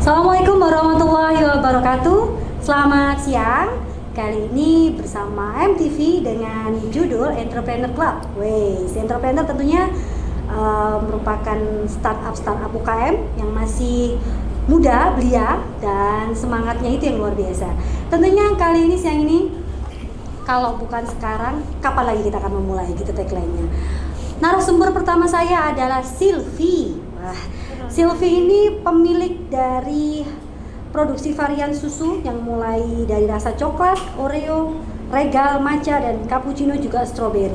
Assalamualaikum warahmatullahi wabarakatuh. Selamat siang. Kali ini bersama MTV dengan judul Entrepreneur Club. Wes, entrepreneur tentunya merupakan startup UKM yang masih muda, belia, dan semangatnya itu yang luar biasa. Tentunya kali ini siang ini, kalau bukan sekarang, kapan lagi kita akan memulai gitu tagline-nya. Narasumber pertama saya adalah Sylvie. Wah, Sylvie ini pemilik dari produksi varian susu yang mulai dari rasa coklat, Oreo, regal, matcha, dan cappuccino juga strawberry.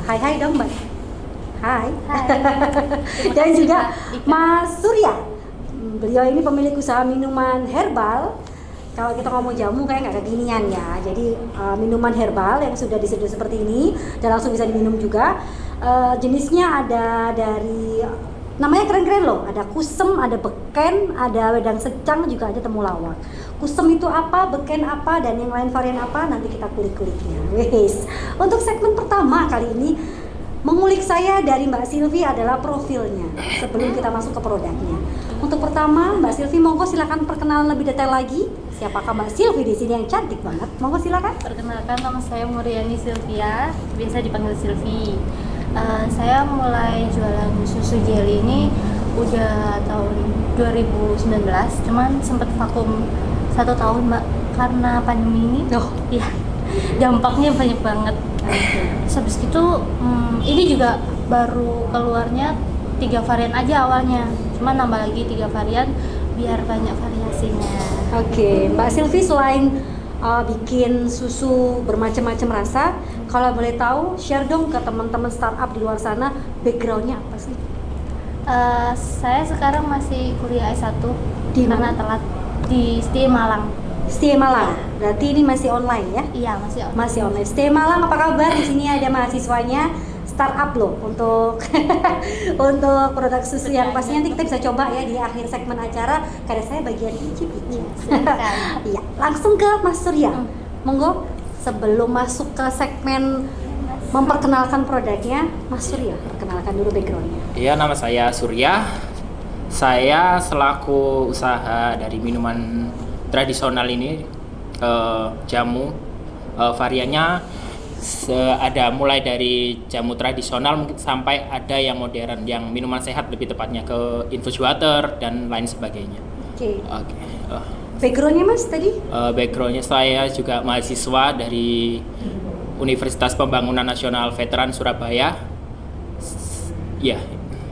Hai dong Mbak. Hai. Dan juga Mas Surya. Beliau ini pemilik usaha minuman herbal. Kalau kita ngomong jamu kayak nggak kekinian ya. Jadi minuman herbal yang sudah diseduh seperti ini dan langsung bisa diminum juga. Jenisnya ada dari namanya keren-keren loh, ada kusem, ada beken, ada wedang secang, juga ada temulawak. Kusem itu apa, beken apa, dan yang lain varian apa, nanti kita kulik-kuliknya. Wes. Untuk segmen pertama kali ini, mengulik saya dari Mbak Sylvie adalah profilnya sebelum kita masuk ke produknya. Untuk pertama, Mbak Sylvie, monggo silakan perkenalan lebih detail lagi. Siapakah Mbak Sylvie di sini yang cantik banget? Monggo silakan. Perkenalkan, nama saya Muriani Sylvia, biasa dipanggil Sylvie. Saya mulai jualan susu jelly ini udah tahun 2019, cuman sempat vakum 1 tahun Mbak karena pandemi ini. Ya, dampaknya banyak banget. Terus habis itu ini juga baru keluarnya 3 varian aja awalnya, cuman nambah lagi 3 varian biar banyak variasinya. Oke, Mbak Sylvie selain bikin susu bermacam-macam rasa, kalau boleh tahu share dong ke teman-teman startup di luar sana, backgroundnya apa sih? Saya sekarang masih kuliah S1 Di karena mana? telat di STI Malang. STI Malang, berarti ini masih online ya? Iya, masih online. Masih online. STI Malang, apa kabar? Di sini ada mahasiswanya startup loh untuk untuk produk susu yang pasti nanti kita bisa coba ya di akhir segmen acara karena saya bagian icip-icip. Iya, langsung ke Mas Surya. Monggo sebelum masuk ke segmen memperkenalkan produknya, Mas Surya perkenalkan dulu backgroundnya. Iya, nama saya Surya. Saya selaku usaha dari minuman tradisional ini, jamu, variannya ada mulai dari jamu tradisional mungkin sampai ada yang modern, yang minuman sehat lebih tepatnya ke infused water dan lain sebagainya. Oke. Oke. Backgroundnya Mas tadi? Backgroundnya saya juga mahasiswa dari Universitas Pembangunan Nasional Veteran Surabaya. Ya.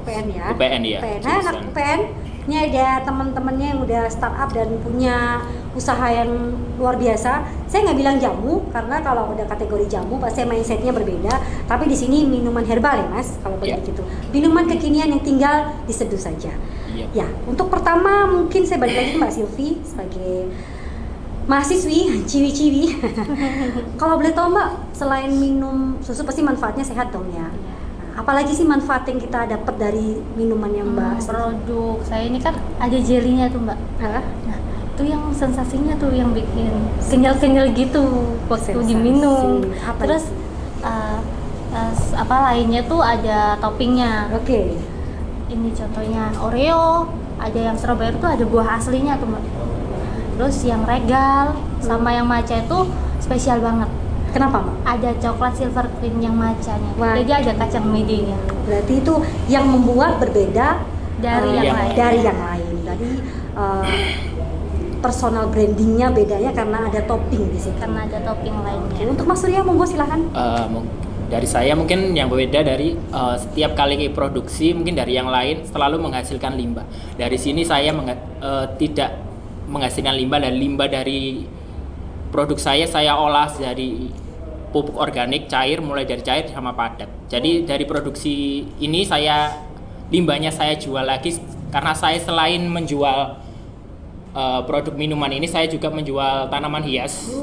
UPN ya. UPN ya. UPN. Nah, anak UPN ini ada teman-temannya yang udah startup dan punya usaha yang luar biasa. Saya nggak bilang jamu karena kalau udah kategori jamu pasti mindsetnya berbeda. Tapi di sini minuman herbal ya Mas, kalau boleh begitu. Minuman kekinian yang tinggal diseduh saja. Ya, untuk pertama mungkin saya balik lagi ke Mbak Sylvie sebagai mahasiswi ciwi-ciwi. Kalau boleh tahu Mbak, selain minum susu pasti manfaatnya sehat dong ya. Apalagi sih manfaat yang kita dapat dari minuman yang Mbak produk saya ini kan ada jelinya tuh Mbak. Nah, itu yang sensasinya tuh yang bikin kenyal-kenyal gitu waktu diminum. Terus apa lainnya tuh ada toppingnya. Oke. Ini contohnya Oreo, ada yang strawberry tuh ada buah aslinya tuh Mbak. Terus yang regal sama yang matcha itu spesial banget. Kenapa Mbak? Ada coklat silver cream yang matchanya. Jadi ada kacang midenya. Berarti itu yang membuat berbeda dari yang lain. Dari yang lain. Jadi personal brandingnya bedanya karena ada topping di situ. Karena ada topping lainnya. Untuk Mas Surya, monggo silakan. Dari saya mungkin yang berbeda dari setiap kali produksi mungkin dari yang lain selalu menghasilkan limbah. Dari sini saya tidak menghasilkan limbah, dan limbah dari produk saya olah dari pupuk organik cair, mulai dari cair sama padat. Jadi dari produksi ini limbahnya saya jual lagi karena saya selain menjual produk minuman ini, saya juga menjual tanaman hias.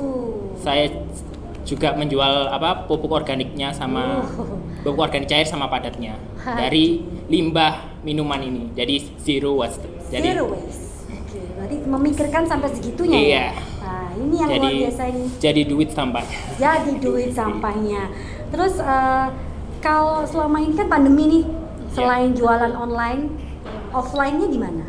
Saya juga menjual pupuk organiknya sama pupuk organik cair sama padatnya dari limbah minuman ini. Jadi zero waste. Zero waste. Oke, berarti memikirkan sampai segitunya. Iya. Ya? Nah, ini yang luar biasa ini. Jadi duit sampah. Jadi duit sampahnya. Terus kalau selama ini kan pandemi nih, selain jualan online, offline-nya gimana?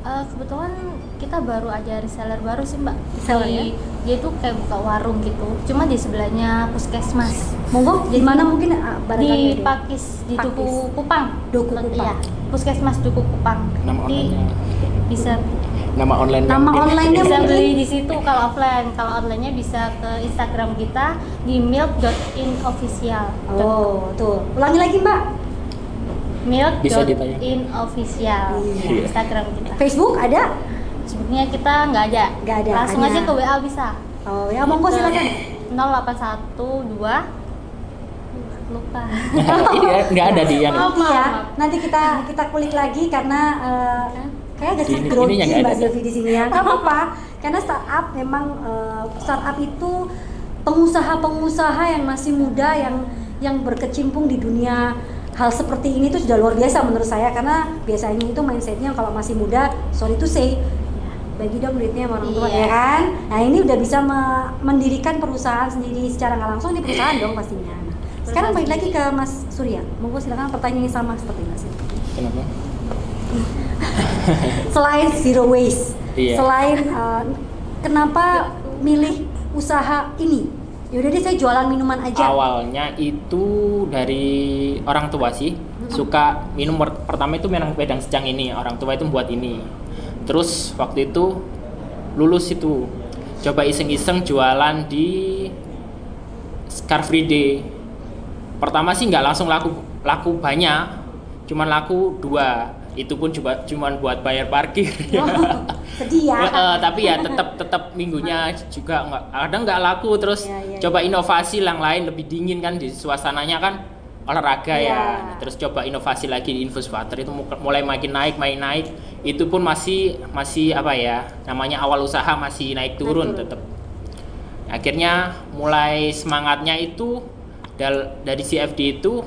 Kebetulan kita baru aja reseller baru sih Mbak. Reseller ya? Dia tuh kayak buka warung gitu, cuma di sebelahnya puskesmas. Monggo, di mana mungkin barangkali Di ada? Pakis, di Pakis. Duku Kupang. Duku Kupang. Iya, puskesmas Duku Kupang. Nama Jadi online-nya. bisa Nama online. Nama online-nya bisa mungkin? beli di situ kalau offline. Kalau online-nya bisa ke Instagram kita di milk.inofficial. Oh, tuh. Ulangi lagi, Mbak. Bisa ditanya. milk.inofficial Iya. Instagram kita. Facebook ada? Sebenarnya kita nggak ada. Nggak ada, Langsung hanya- aja ke WA bisa. Oh, ya monggo Ke silakan. 0812 lupa. Iya, nggak ada di yang. Nanti ya, maaf. nanti kita kulik lagi karena kayak agak sedikit Ini grogi yang nggak Mbak ada. Silvi di sini ya. Nggak apa-apa, karena startup memang startup itu pengusaha-pengusaha yang masih muda yang berkecimpung di dunia hal seperti ini tuh sudah luar biasa menurut saya, karena biasanya itu mindsetnya kalau masih muda, sorry to say, bagi dong duitnya sama orang tua Iya. ya kan. Nah ini udah bisa mendirikan perusahaan sendiri secara nggak langsung, ini perusahaan dong pastinya. Nah, sekarang balik lagi ke Mas Surya, monggo silakan, pertanyaannya sama seperti Mas. Kenapa? Selain zero waste, Iya. selain kenapa milih usaha ini? Yaudah deh saya jualan minuman aja. Awalnya itu dari orang tua sih, suka minum. Pertama itu memang wedang secang ini, orang tua itu buat ini. Terus waktu itu lulus itu coba iseng-iseng jualan di Car Free Day. Pertama sih nggak langsung laku banyak, cuman laku 2. Itu pun cuman buat bayar parkir. Sedih ya. Tapi ya tetap minggunya juga nggak laku. Terus Ya. coba inovasi yang lain, lebih dingin kan, di suasananya kan olahraga Ya. ya. Terus coba inovasi lagi di infus water, itu mulai makin naik. Itu pun masih apa ya, namanya awal usaha masih naik turun tetap. Akhirnya mulai semangatnya itu dari CFD itu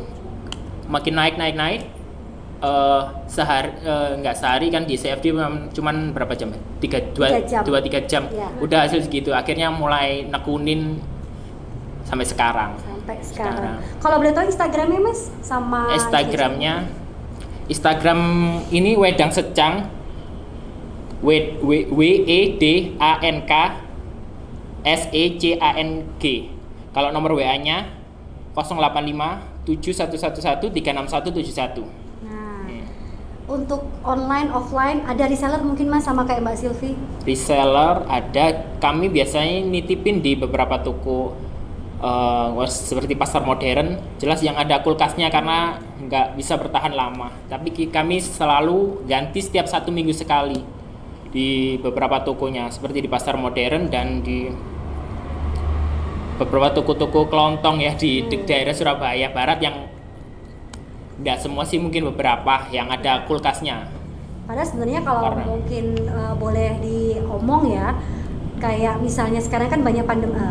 makin naik. Nggak sehari kan, di CFD cuman berapa jam? 2-3 jam. Ya. Udah hasil segitu. Akhirnya mulai nekunin sampai sekarang. Sampai sekarang. Kalau boleh tahu Instagramnya Mas sama Instagram ini wedang secang, WEDANK SECANG. Kalau nomor WA-nya 085 7111 36171. Untuk online, offline, ada reseller mungkin Mas sama kayak Mbak Silvi? Reseller ada, kami biasanya nitipin di beberapa toko seperti pasar modern. Jelas yang ada kulkasnya karena nggak bisa bertahan lama. Tapi kami selalu ganti setiap 1 minggu sekali di beberapa tokonya, seperti di pasar modern dan di beberapa toko-toko kelontong ya di daerah Surabaya Barat, yang nggak semua sih, mungkin beberapa yang ada kulkasnya. Padahal sebenarnya kalau mungkin boleh diomong ya, kayak misalnya sekarang kan banyak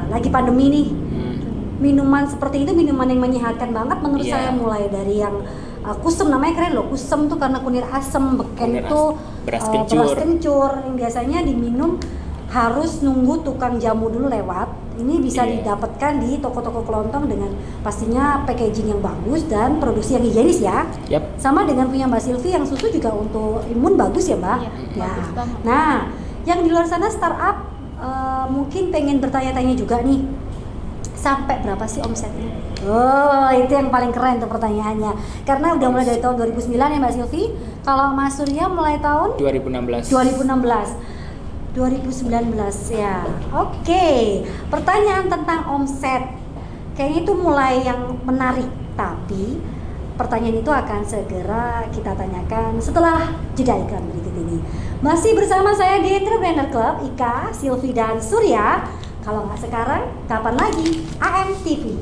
lagi pandemi nih. Minuman seperti itu minuman yang menyehatkan banget menurut saya, mulai dari yang kusem, namanya keren loh, kusem tuh karena kunir asem, beken tuh beras kencur yang biasanya diminum harus nunggu tukang jamu dulu lewat. Ini bisa didapatkan di toko-toko kelontong dengan pastinya packaging yang bagus dan produksi yang higienis ya. Yap. Sama dengan punya Mbak Silvi yang susu juga untuk imun bagus ya Mbak. Iya, Ya. bagus banget. Nah, yang di luar sana startup mungkin pengen bertanya-tanya juga nih, sampai berapa sih omsetnya? Oh, itu yang paling keren tuh pertanyaannya. Karena udah mulai dari tahun 2009 ya Mbak Silvi. Kalau Mas Surya mulai tahun 2019. 2019 ya. Oke. Pertanyaan tentang omset kayaknya itu mulai yang menarik, tapi pertanyaan itu akan segera kita tanyakan setelah jeda iklan berikut ini. Masih bersama saya di Entrepreneur Club, Ika, Silvi dan Surya. Kalau nggak sekarang, kapan lagi? AM TV.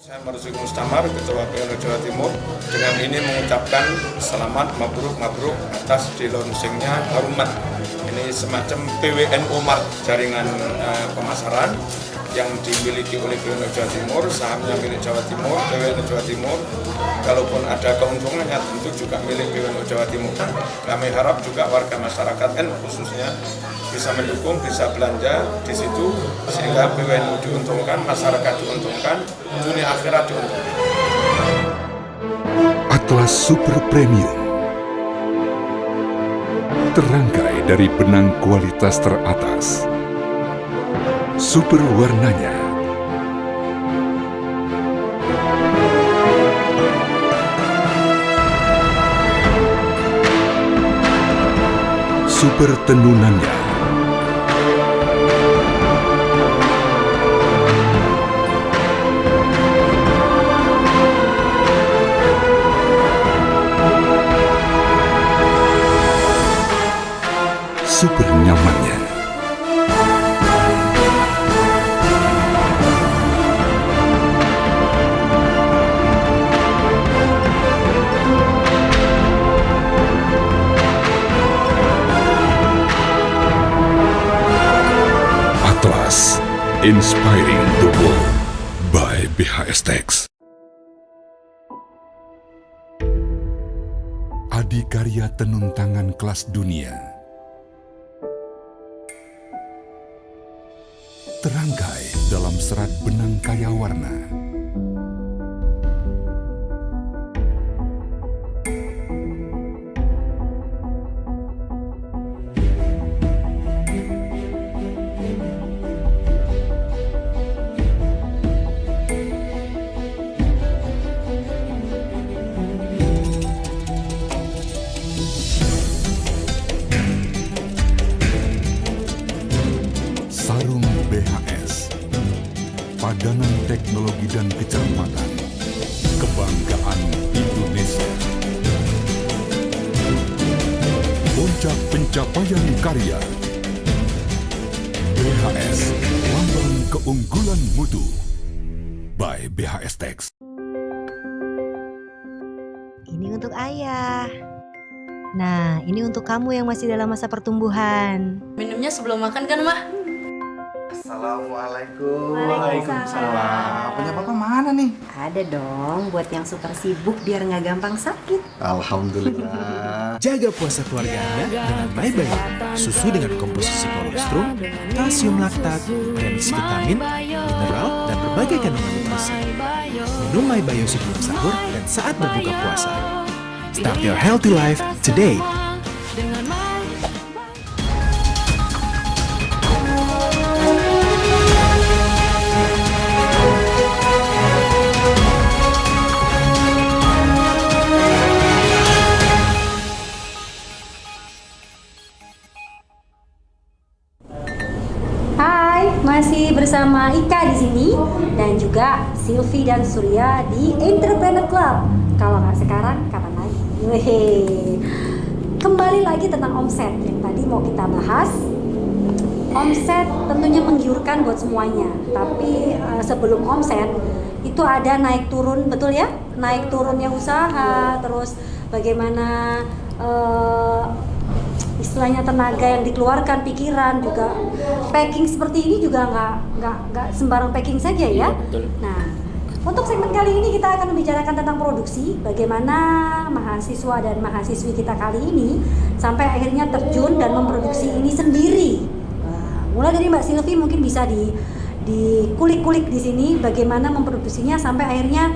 Saya Marzuki Mustamar, Ketua PLN Jawa Timur, dengan ini mengucapkan selamat mabruk atas di-launchingnya Harumat. Ini semacam PWNO Mart, jaringan pemasaran yang dimiliki oleh BWNU Jawa Timur, sahamnya milik Jawa Timur, BWNU Jawa Timur. Kalaupun ada keuntungannya tentu juga milik BWNU Jawa Timur. Kami harap juga warga masyarakat NU khususnya bisa mendukung, bisa belanja di situ sehingga BWNU diuntungkan, masyarakat diuntungkan, dunia akhirat diuntungkan. Atlas Super Premium terangkai dari benang kualitas teratas. Super warnanya, super tenunannya, super nyamannya. Atlas, inspiring the world by BHS Tex. Adikarya tenun tangan kelas dunia. Terangkai dalam serat benang kaya warna. Sarung BHS, padanan teknologi dan kecermatan, kebanggaan Indonesia. Puncak pencapaian karya, BHS, lambang keunggulan mutu, by BHS Tex. Ini untuk ayah. Nah, ini untuk kamu yang masih dalam masa pertumbuhan. Minumnya sebelum makan kan, Mah? Assalamualaikum. Waalaikumsalam. Punya papa mana nih? Ada dong, buat yang suka sibuk biar nggak gampang sakit. Alhamdulillah. Jaga puasa keluarga Anda dengan MyBio. Susu dengan komposisi kolostrum, kalsium laktat, premix vitamin, mineral, dan berbagai kandungan nutrisi. Minum MyBio sebelum sahur dan saat berbuka puasa. Start your healthy life today. Masih bersama Ika di sini dan juga Silvi dan Surya di Entrepreneur Club. Kalau nggak sekarang, kapan lagi? Kembali lagi tentang omset yang tadi mau kita bahas. Omset tentunya menggiurkan buat semuanya. Tapi sebelum omset itu ada naik turun, betul ya? Naik turunnya usaha, terus bagaimana istilahnya tenaga yang dikeluarkan, pikiran juga. Packing seperti ini juga nggak sembarang packing saja ya. Betul. Nah, untuk segmen kali ini kita akan membicarakan tentang produksi, bagaimana mahasiswa dan mahasiswi kita kali ini sampai akhirnya terjun dan memproduksi ini sendiri. Mulai dari Mbak Silvi mungkin bisa dikulik-kulik di sini bagaimana memproduksinya sampai akhirnya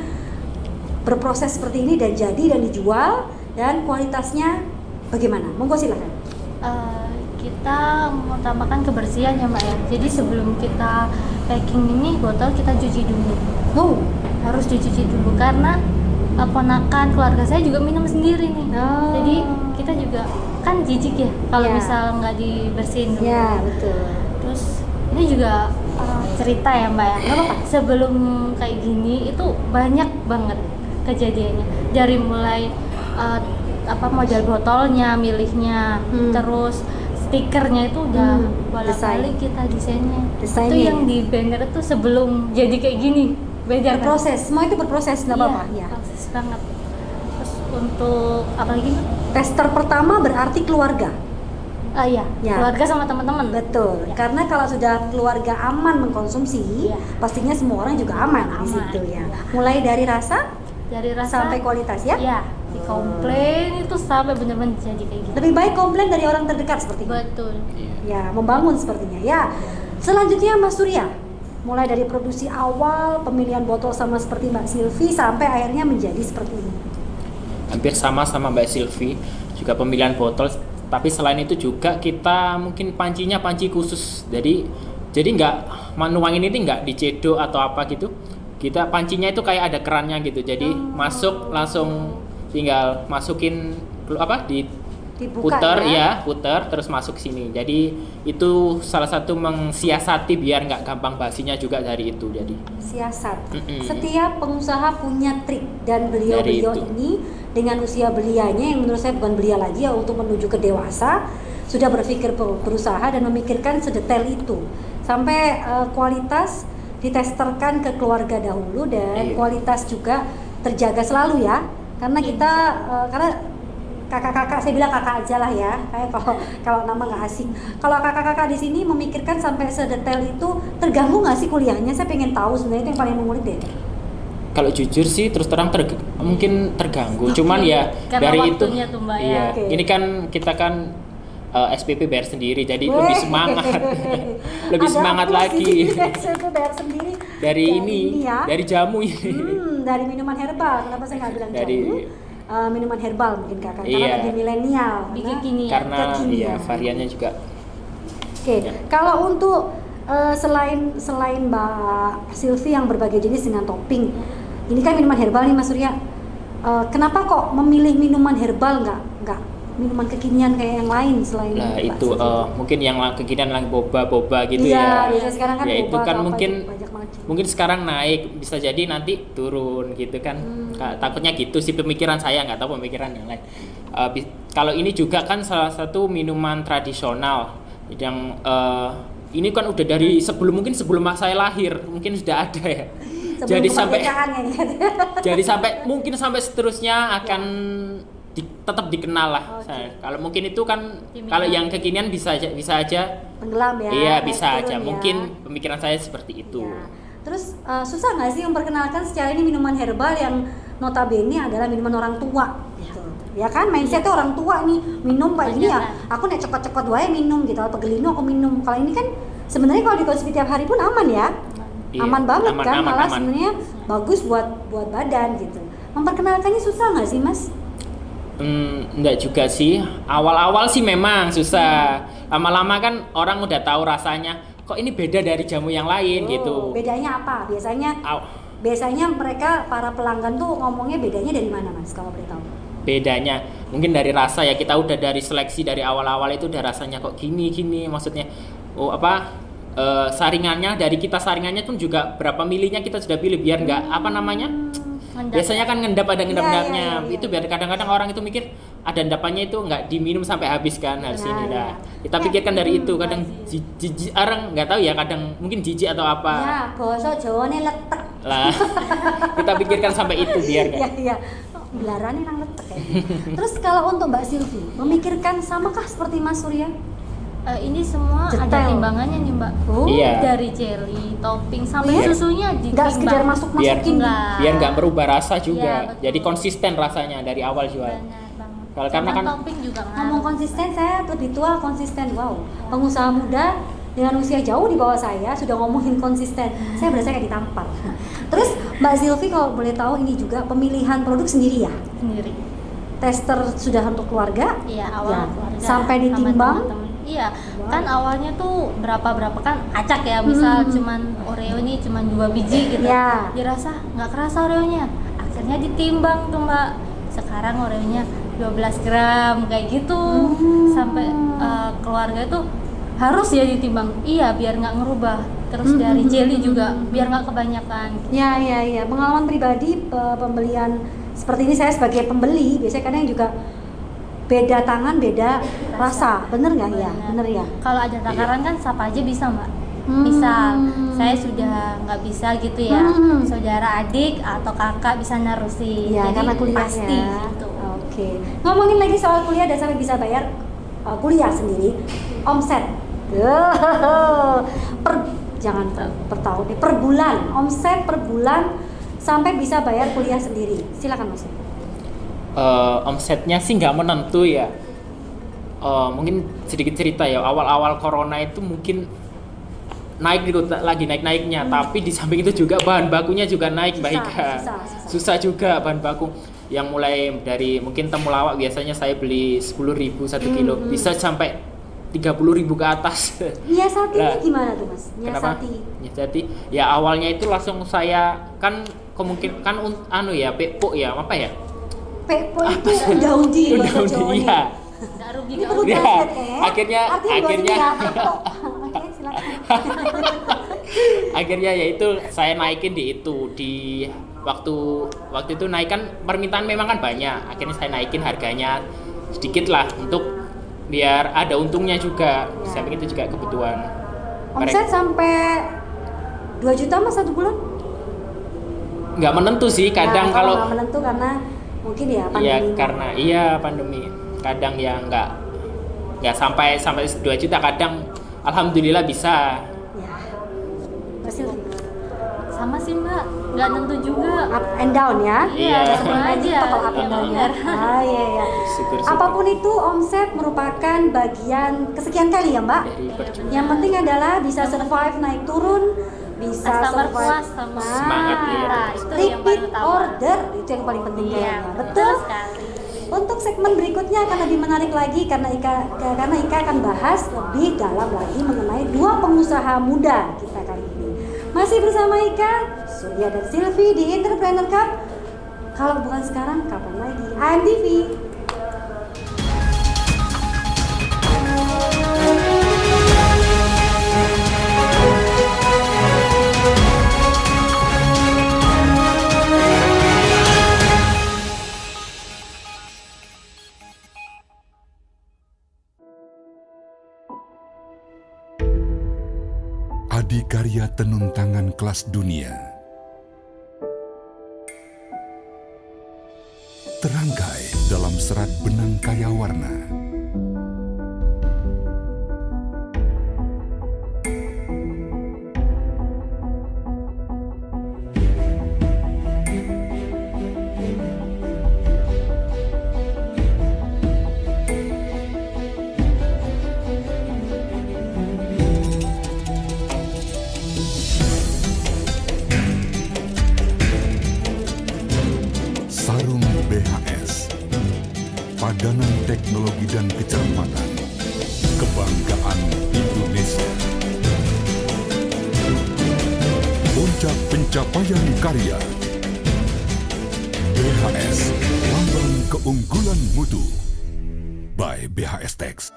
berproses seperti ini dan jadi dan dijual, dan kualitasnya bagaimana? Monggo silakan. Kita mengutamakan kebersihan ya Mbak ya. Jadi sebelum kita packing ini botol kita cuci dulu. Oh, Harus dicuci dulu karena ponakan keluarga saya juga minum sendiri nih. Oh. Jadi kita juga kan jijik ya kalau Ya. misal nggak dibersihin dulu. ya betul. Terus ini juga cerita ya Mbak ya. Nggak apa-apa. Sebelum kayak gini itu banyak banget kejadiannya. Dari mulai model botolnya, milihnya, terus stikernya itu udah bolak-balik kita desainnya. Desainnya. Itu yang di banner itu sebelum jadi kayak gini. Beda kan? Berproses, semua itu berproses, nggak apa-apa. Iya, Ya. proses banget. Terus untuk apa lagi Mbak? Tester pertama berarti keluarga. Iya, Ya. keluarga sama teman-teman. Betul, karena kalau sudah keluarga aman mengkonsumsi, Iya. pastinya semua orang juga aman di Aman. situ ya. Mulai dari rasa Dari rasa sampai kualitas ya. Iya, dikomplain itu sampai bener-bener jadi kayak gitu. Lebih baik komplain dari orang terdekat seperti itu. Betul. Ya, membangun sepertinya ya. Selanjutnya Mas Surya, mulai dari produksi awal, pemilihan botol sama seperti Mbak Silvi sampai akhirnya menjadi seperti ini. Hampir sama Mbak Silvi, juga pemilihan botol. Tapi selain itu juga kita mungkin pancinya panci khusus. Jadi nggak nuangin ini nggak dicedok atau apa gitu. Kita pancinya itu kayak ada kerannya gitu. Jadi masuk langsung tinggal masukin Dibuka puter ya. puter terus masuk sini. Jadi itu salah satu mengsiasati biar nggak gampang basinya juga dari itu. Jadi Siasat. Mm-mm. Setiap pengusaha punya trik dan beliau-beliau Dari itu. ini dengan usia belianya yang menurut saya bukan belia lagi ya, untuk menuju ke dewasa sudah berpikir berusaha dan memikirkan sedetail itu sampai kualitas ditesterkan ke keluarga dahulu dan Iya. kualitas juga terjaga selalu ya, karena kita karena kakak-kakak, saya bilang kakak aja lah ya, kayak kalau nama nggak asing. Kalau kakak-kakak di sini memikirkan sampai sedetail itu, terganggu nggak sih kuliahnya? Saya pengen tahu sebenarnya, itu yang paling mengulik deh. kalau jujur sih terus terang mungkin terganggu. Cuman ya Karena dari itu waktunya tuh, Mbak, ya. iya. Oke. Ini kan kita kan SPP bayar sendiri, jadi lebih semangat, lebih Ada semangat plus lagi. di sini, saya bayar sendiri Dari ini, ya. dari jamu ini. Dari minuman herbal. Kenapa saya nggak bilang Dari- jamu? Minuman herbal mungkin kakak, Iya. karena lebih milenial. Lebih Nah, kekinian. Karena Kekinian. iya variannya juga. Oke, kalau untuk selain Mbak Silvi yang berbagai jenis dengan topping, ini kan minuman herbal nih Mas Surya. Kenapa kok memilih minuman herbal nggak minuman kekinian kayak yang lain selain Lah Mbak itu Silvi? mungkin yang kekinian lagi boba gitu Iya, ya. biasa sekarang kan Ya itu boba kan atau apa mungkin itu banyak banget. mungkin sekarang naik, bisa jadi nanti turun gitu kan. Takutnya gitu sih pemikiran saya, nggak tahu pemikiran yang lain. Kalau ini juga kan salah satu minuman tradisional yang ini kan udah dari sebelum saya lahir mungkin sudah ada ya. Sebelum Jadi sampai kemerdekaan ya, nih. jadi mungkin sampai seterusnya akan tetap dikenal lah. Oke. Kalau mungkin itu kan Kimia. kalau yang kekinian bisa aja Tenggelam ya. iya naik bisa turun aja. ya. Mungkin pemikiran saya seperti itu. Ya. Terus susah nggak sih memperkenalkan secara ini minuman herbal yang notabene adalah minuman orang tua gitu. Ya kan mindsetnya orang tua nih, minum kayak gini ya, aku nek cokot-cokot wae minum gitu, atau gelino aku minum. Kalau ini kan sebenarnya kalau dikonsumsi tiap hari pun aman ya. Iya, Aman banget kan, aman, malah aman. sebenarnya bagus buat badan gitu. Memperkenalkannya susah nggak sih Mas? Enggak juga sih. Awal-awal sih memang susah. Lama-lama kan orang udah tahu rasanya. Kok ini beda dari jamu yang lain gitu. Bedanya apa? Biasanya mereka para pelanggan tuh ngomongnya bedanya dari mana Mas kalau boleh tahu? Bedanya mungkin dari rasa ya, kita udah dari seleksi dari awal-awal itu udah rasanya kok gini maksudnya saringannya dari kita, saringannya pun juga berapa milinya kita sudah pilih biar nggak Ngendap. biasanya kan ngendap, ada ngendap-ngendapnya Iya. itu biar kadang-kadang orang itu mikir ada endapannya itu nggak diminum sampai habis kan harus ini iya. dah kita pikirkan dari itu, kadang jijik orang nggak tahu ya, kadang mungkin jijik atau apa Ya, basa Jawane letek. lah kita pikirkan sampai itu biar Iya, iya. Belarane nang letek ya. Terus kalau untuk Mbak Silvi, memikirkan samakah seperti Mas Surya? Ini semua ada Detail. timbangannya nih, Mbak. Oh, Iya. Dari jelly, topping sampai Iya. susunya Nggak sekedar ditimbang. masukin. biar nggak merubah rasa Iya, juga, betul. jadi konsisten rasanya dari awal jual. Benar banget. Kalau karena Sama kan- topping juga Ngomong konsisten, saya lebih tua konsisten. Wow, pengusaha muda dengan usia jauh di bawah saya sudah ngomongin konsisten. Saya berasa kayak ditampar. Terus Mbak Silvi kalau boleh tahu, ini juga pemilihan produk sendiri ya? sendiri. Tester sudah untuk keluarga? Iya, awal Ya. keluarga Sampai sama ditimbang? teman-teman. Iya, kan awalnya tuh berapa kan acak ya, misal cuman Oreo ini cuman 2 biji gitu. Iya. Dirasa nggak kerasa Oreonya. Akhirnya ditimbang tuh, Mbak. Sekarang Oreonya 12 gram kayak gitu. Sampai keluarga tuh harus ya ditimbang. Iya, biar nggak ngerubah. Terus dari jelly juga biar nggak kebanyakan. Ya, ya, ya. Pengalaman pribadi pembelian seperti ini, saya sebagai pembeli biasanya kadang juga beda tangan, beda rasa. Bener nggak ya? Bener ya. Kalau ada takaran kan siapa aja bisa, Mbak. Hmm. Misal saya sudah nggak bisa gitu ya, Hmm. saudara adik atau kakak bisa narusin. Iya, Jadi karena kuliahnya. pasti gitu. Oke. Ngomongin lagi soal kuliah dan sampai bisa bayar, kuliah sendiri, omset jangan per tahun nih, per bulan, omset per bulan sampai bisa bayar kuliah sendiri. Silakan Mas. Omsetnya sih nggak menentu ya. Mungkin sedikit cerita ya, awal-awal corona itu mungkin naik gitu, lagi naik-naiknya, tapi di samping itu juga bahan bakunya juga naik, Mbak Ika. Susah juga bahan baku. Yang mulai dari mungkin temulawak biasanya saya beli 10.000 1 kilo, bisa sampai 30.000 ke atas. Nyiasatinya gimana tuh Mas? Nyiasati ya awalnya itu langsung saya kan kemungkinan kan ya pekpo ya apa ya? Pekpo itu daun-di bahasa Jawa. Iya. Nggak rugi, Ini nggak perlu rugi. translate ya. Akhirnya Oke, silakan. akhirnya yaitu saya naikin di waktu itu naik kan permintaan memang kan banyak, akhirnya saya naikin harganya sedikit lah untuk biar ada untungnya juga. Saya pikir itu juga kebutuhan Omset sampai 2 juta Mas 1 bulan? Nggak menentu sih, kadang Nah, kalau nggak menentu karena mungkin ya pandemi. iya karena pandemi, kadang ya nggak sampai 2 juta, kadang alhamdulillah bisa. Ya. Hasil Sama sih Mbak, nggak nentu juga. up and down ya. Iya. Sebenarnya Aja, itu kalau up and yang down ya. benar. Iya. Syukur-syukur. Apapun itu omset merupakan bagian kesekian kali ya Mbak. Dari perjuangan. Yang penting adalah bisa survive naik turun, bisa Customer survive. puas sama Semangat, iya. Nah, itu yang Repeat paling utama. order itu yang paling penting Iya, kayaknya. betul Betul. sekali. Untuk segmen berikutnya akan lebih menarik lagi karena Ika akan bahas lebih dalam lagi mengenai 2 pengusaha muda kita kali ini. Masih bersama Ika, Surya dan Silvi di Entrepreneur Cup. Kalau bukan sekarang, kapan lagi? AMTV. Adikarya tenun tangan kelas dunia. Terangkai dalam serat benang kaya warna. Sarung BHS, padanan teknologi dan kecermatan, kebanggaan Indonesia. Puncak pencapaian karya. BHS, lambang keunggulan mutu. By BHS Tex.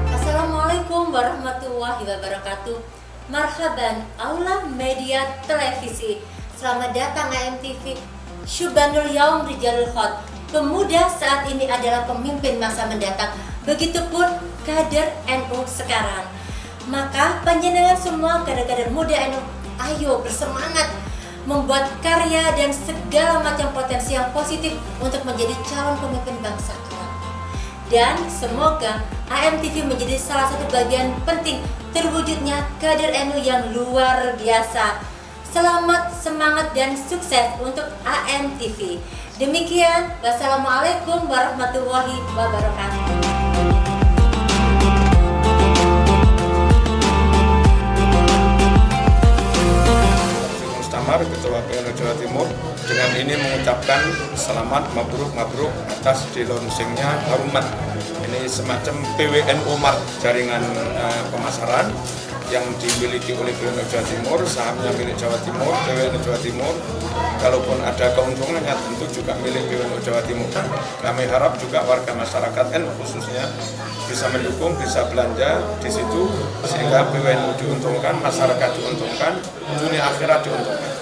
Assalamualaikum warahmatullahi wabarakatuh. Marhaban Aula Media Televisi. Selamat datang AMTV. Syubanul Yaum Rijalul Khot. Pemuda saat ini adalah pemimpin masa mendatang. Begitupun kader NU sekarang. Maka panjenengan semua kader-kader muda NU, ayo bersemangat membuat karya dan segala macam potensi yang positif untuk menjadi calon pemimpin bangsa kelak. Dan semoga AMTV menjadi salah satu bagian penting terwujudnya kader NU yang luar biasa. Selamat, semangat, dan sukses untuk AMTV. Demikian, wassalamualaikum warahmatullahi wabarakatuh. Umar, Ketua PWNU Jawa Timur, dengan ini mengucapkan selamat mabruk atas di launchingnya Harumat. Ini semacam PWNU Mart, jaringan pemasaran yang dimiliki oleh PWNU Jawa Timur, sahamnya milik Jawa Timur, PWNU Jawa Timur. Kalaupun ada keuntungannya tentu juga milik PWNU Jawa Timur. Kami harap juga warga masyarakat NU khususnya bisa mendukung, bisa belanja di situ sehingga PWNU diuntungkan, masyarakat diuntungkan, dunia akhirat diuntungkan.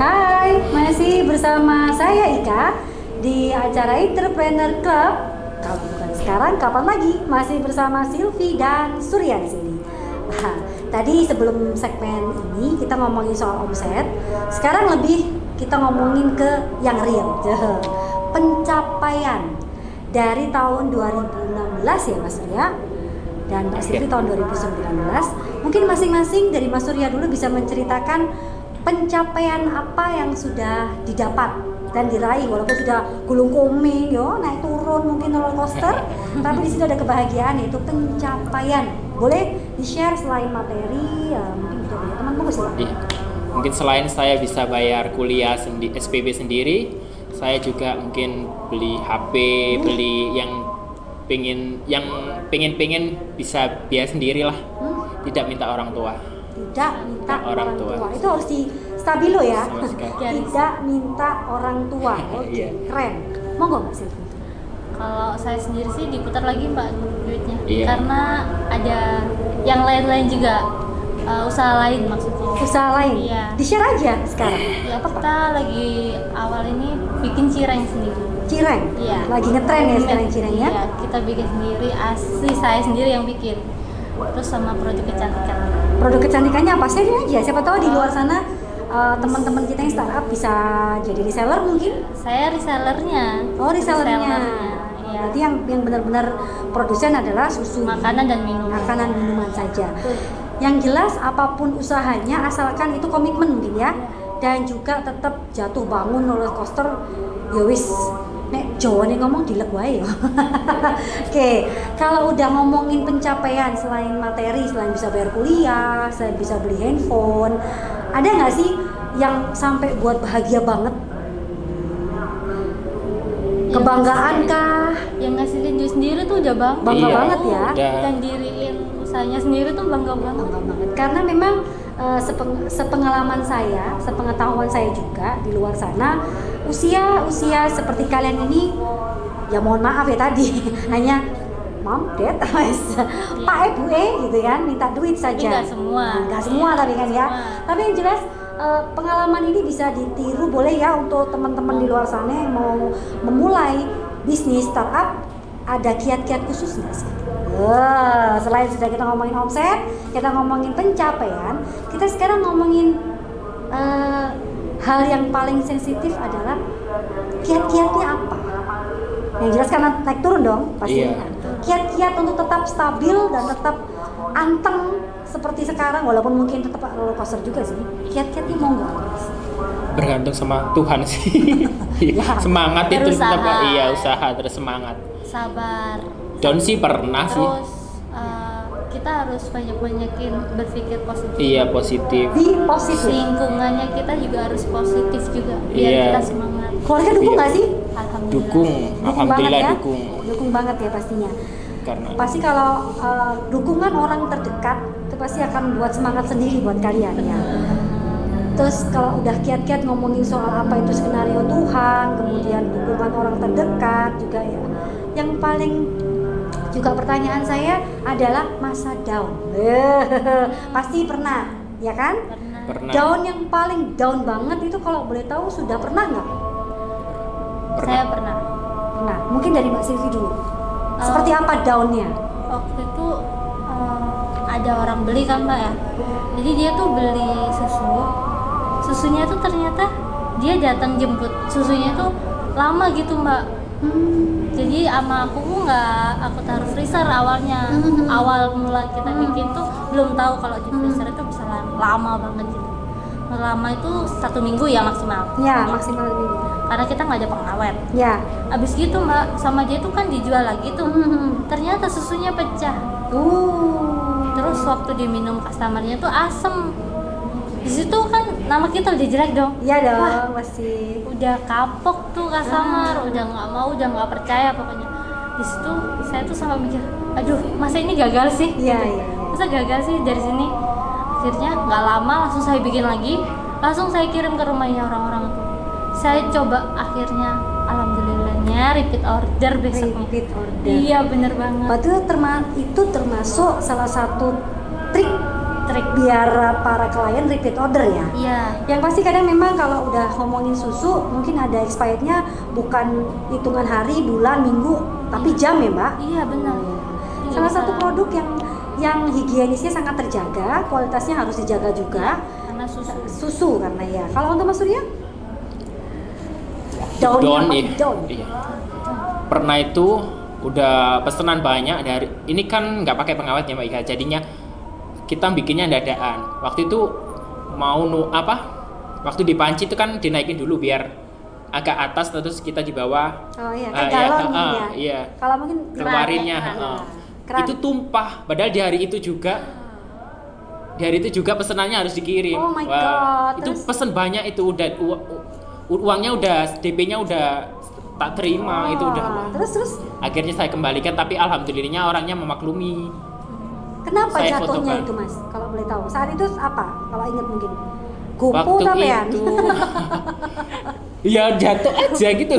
Hai, masih bersama saya Ika di acara Entrepreneur Club. Kalau bukan sekarang, kapan lagi? Masih bersama Silvi dan Surya di sini. Nah, tadi sebelum segmen ini kita ngomongin soal omset. Sekarang lebih kita ngomongin ke yang real, pencapaian dari tahun 2016 ya Mas Surya dan Mas Silvi tahun 2019. Mungkin masing-masing dari Mas Surya dulu bisa menceritakan pencapaian apa yang sudah didapat dan diraih, walaupun sudah gulung koming yo, naik turun mungkin roller coaster, tapi di situ ada kebahagiaan, yaitu pencapaian. Boleh di-share selain materi, mungkin juga punya teman bagus ya. Iya. Mungkin selain saya bisa bayar kuliah SPP sendiri, saya juga mungkin beli HP, beli yang pengen bisa biaya sendirilah, tidak minta orang tua. Tidak minta orang tua. Itu harus di stabilo ya. Tidak minta orang tua. Oke, keren. Monggo Mbak Silvi. Kalau saya sendiri sih diputar lagi Mbak duitnya. Iya. Karena ada yang lain-lain juga, usaha lain maksudnya. Usaha lain? Iya. Di-share aja sekarang. Ya, kita lagi awal ini bikin cireng sendiri. Cireng? Iya. Lagi ngetren ya sekarang cireng ya? Iya, kita bikin sendiri, asli saya sendiri yang bikin. Terus sama produk kecantikan. Produk kecantikannya apa? Share aja. Siapa tahu di luar sana teman-teman kita yang startup bisa jadi reseller mungkin. Saya resellernya. Oh, resellernya. Iya. Berarti yang benar-benar produsen adalah susu, makanan dan minuman. Makanan minuman saja. Yang jelas apapun usahanya asalkan itu komitmen mungkin ya. Dan juga tetap jatuh bangun roller coaster ya wis. Nek Jawa nih ngomong dilek wae ya. Oke, kalau udah ngomongin pencapaian selain materi, selain bisa bayar kuliah, selain bisa beli handphone, ada nggak sih yang sampai buat bahagia banget? Kebanggaan kah? Yang ngasilin duit sendiri tuh udah bangga banget ya. Dan diriin usahanya sendiri tuh bangga banget. Karena memang sepengalaman saya, sepengetahuan saya juga di luar sana, usia seperti kalian ini, ya mohon maaf ya tadi, hanya mom, dad, pak, ibu, gitu kan, minta duit saja. Nggak semua. Nggak semua tapi kan ya. Tapi yang jelas pengalaman ini bisa ditiru, boleh ya untuk teman-teman di luar sana yang mau memulai bisnis startup. Ada kiat-kiat khusus nggak sih? Selain sudah kita ngomongin omset, kita ngomongin pencapaian, kita sekarang ngomongin hal yang paling sensitif adalah kiat-kiatnya apa? Yang jelas karena naik turun dong pasti. Iya. Kiat-kiat untuk tetap stabil dan tetap anteng seperti sekarang, walaupun mungkin tetap roller coaster juga sih. Kiat-kiatnya mau nggak? Bergantung sama Tuhan sih. Semangat itu tetap usaha terus semangat. Sabar. Down sih pernah sih. Terus kita harus banyak-banyakin berpikir positif. Iya, positif. Di positif. Lingkungannya kita juga harus positif juga biar kita semangat. Keluarga dukung nggak sih? Alhamdulillah. Dukung, alhamdulillah banget ya? dukung. Dukung banget ya pastinya. Karena pasti kalau dukungan orang terdekat itu pasti akan buat semangat sendiri buat kalian ya. Terus kalau udah kiat-kiat ngomongin soal apa itu skenario Tuhan, kemudian dukungan orang terdekat juga ya. Yang paling juga pertanyaan saya adalah masa down. Pasti pernah, ya kan? pernah. Down yang paling down banget itu kalau boleh tahu sudah pernah nggak? Saya pernah. Nah, mungkin dari Mbak Silvi dulu. Seperti apa downnya? Waktu itu ada orang beli kan Mbak ya. Jadi dia tuh beli susunya tuh ternyata dia datang jemput susunya tuh lama gitu Mbak. Jadi sama aku nggak aku taruh freezer awalnya. Awal mula kita bikin tuh belum tahu kalau di freezer itu bisa lama banget gitu. Lama itu 1 minggu ya maksimal. Ya, maksimal minggu. Karena kita nggak ada pengawet. Ya. Abis gitu Mbak, sama dia tuh kan dijual lagi tuh. Ternyata susunya pecah. Terus waktu diminum customernya tuh asem. Di situ kan nama kita udah jelek dong. Iya dong, wah, pasti. Udah kapok tuh customer, udah nggak mau, udah nggak percaya pokoknya. Di situ saya tuh sama mikir, aduh masa ini gagal sih? Iya, gitu. iya. Masa gagal sih dari sini? Akhirnya nggak lama langsung saya bikin lagi, langsung saya kirim ke rumahnya orang-orang tuh. Saya coba akhirnya, alhamdulillahnya repeat order besoknya. Repeat order. Iya bener banget. Berarti itu termasuk salah satu trik biar para klien repeat order ya. Iya. Yang pasti kadang memang kalau udah ngomongin susu mungkin ada expirednya bukan hitungan hari, bulan, minggu, tapi jam ya Mbak. Iya benar. Salah satu produk yang higienisnya sangat terjaga, kualitasnya harus dijaga juga. Karena susu karena ya. Kalau untuk Mas Surya? Down. Iya. Pernah itu udah pesanan banyak dari ini kan nggak pakai pengawetnya Mbak Ika, jadinya kita bikinnya dadaan. Waktu itu mau waktu di panci itu kan dinaikin dulu biar agak atas terus kita di bawah. Oh iya, kayak galon ya. Iya. Kalau mungkin keluarinnya, itu tumpah. Padahal di hari itu juga pesenannya harus dikirim. Oh my God. Itu pesen banyak itu udah uangnya udah DP-nya udah tak terima itu udah. Terus akhirnya saya kembalikan tapi alhamdulillahnya orangnya memaklumi. Kenapa saya jatuhnya fotokan. itu Mas? Kalau boleh tahu. Saat itu apa? Kalau ingat mungkin. Gopo Waktu tapean. itu ya jatuh aja gitu.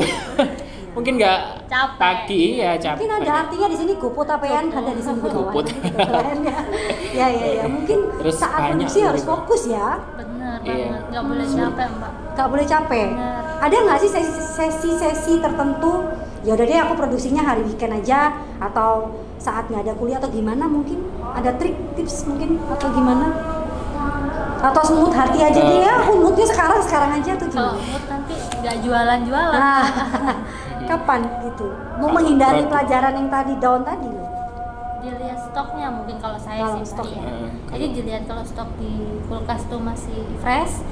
Mungkin nggak kaki ya capek. Mungkin ada artinya di sini gopo tapean, ada di sini bawah. Goput. Ya. Mungkin Terus saat produksi harus fokus ya. Benar banget. Nggak boleh capek Mbak. Nggak boleh capek. Bener. Ada nggak sih sesi-sesi tertentu? Ya udah deh aku produksinya hari weekend aja atau saat nggak ada kuliah atau gimana mungkin ada trik tips mungkin atau gimana atau smooth hati aja deh ya moodnya sekarang aja tuh gimana? Kalau mood nanti nggak jualan. Nah, kapan gitu mau menghindari pelajaran yang tadi down tadi loh. Dilihat stoknya mungkin kalau saya Kalau sih stok ya. ya. Jadi dilihat kalau stok di kulkas tuh masih fresh